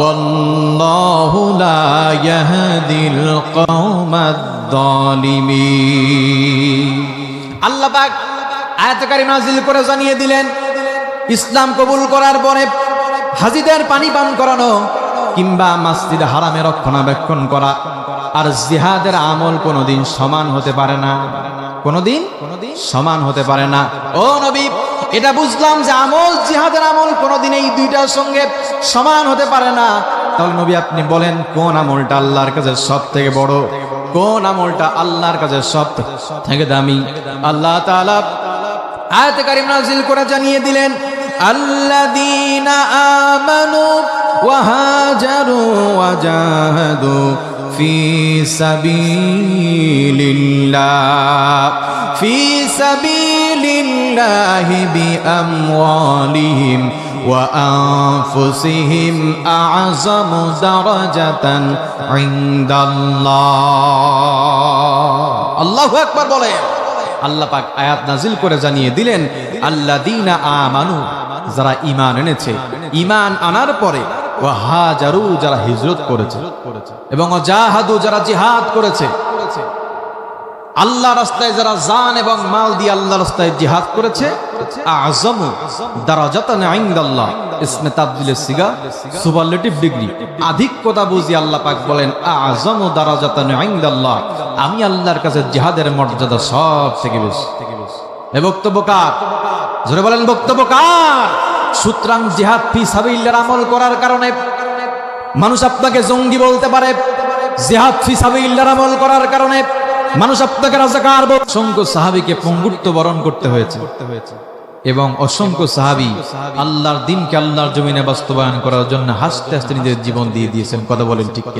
ওয়াল্লাহু লা ইয়াহদিল কওমায-যালিমিন। আল্লাহ পাক আয়াত কারিমা নাযিল করে জানিয়ে দিলেন, ইসলাম কবুল করার পরে হাজীদের পানি পান করানো কিংবা মসজিদ হারামে রক্ষণাবেক্ষণ করা আর জিহাদের আমল কোনোদিন সমান হতে পারে না, কোনোদিন সমান হতে পারে না। ও নবী, এটা বুঝলাম যে আমল, জিহাদের আমল কোনোদিন এই দুইটার সঙ্গে সমান হতে পারে না। তাহলে নবী আপনি বলেন কোন আমলটা আল্লাহর কাছে সব থেকে বড়, কোন আমলটা আল্লাহর কাছে সব থেকে দামি? আল্লাহ তাআলা আয়াতে কারিমা নাযিল করে জানিয়ে দিলেন, আল্লাযীনা আমানু ওয়া হাজারু ওয়া জাহাদু ফি সাবিলিল্লাহি বিআমওয়ালিহিম ওয়া আনফুসিহিম আ'যামু দারাজাতান ইনদাল্লাহ। আল্লাহু আকবার বলেন। আল্লাহ পাক আয়াত নাজিল করে জানিয়ে দিলেন, আল্লাযীনা আমানু, যারা ঈমান এনেছে, ঈমান আনার পরে ওয়া হাজারু, যারা হিজরত করেছে, এবং জাহাদু, যারা জিহাদ করেছে, আল্লাহ রাস্তায় যারা জান এবং মাল দিয়ে আল্লাহ রাস্তায় জিহাদ করেছে, আ'যামু দারাজাতান ইনদাল্লাহ, ইসমে তাবদীলের সিগা, সুপারলেটিভ ডিগ্রি, আধিক্যতা বুঝি আল্লাহ পাক বলেন আ'যামু দারাজাতান ইনদাল্লাহ, আমি আল্লাহর কাছে জিহাদের মর্যাদা সব থেকে বেশি। এই বক্তব্য কার? জোরে বলেন বক্তব্য কার? সুতরাং জিহাদ ফি সাবিলিল্লাহর আমল করার কারণে মানুষ আপনাকে জঙ্গি বলতে পারে, জিহাদ ফি সাবিলিল্লাহর আমল করার কারণে মানুষ আপনাকে রাজাকার বলতে। অসংখ্য সাহাবীকে পঙ্গুত্ব বরণ করতে হয়েছে এবং অসংখ্য সাহাবী আল্লাহর দ্বীনকে আল্লাহর জমিনে বাস্তবায়ন করার জন্য হাসতে হাসতে নিজের জীবন দিয়ে দিয়েছেন। কথা বলেন ঠিক কিনা?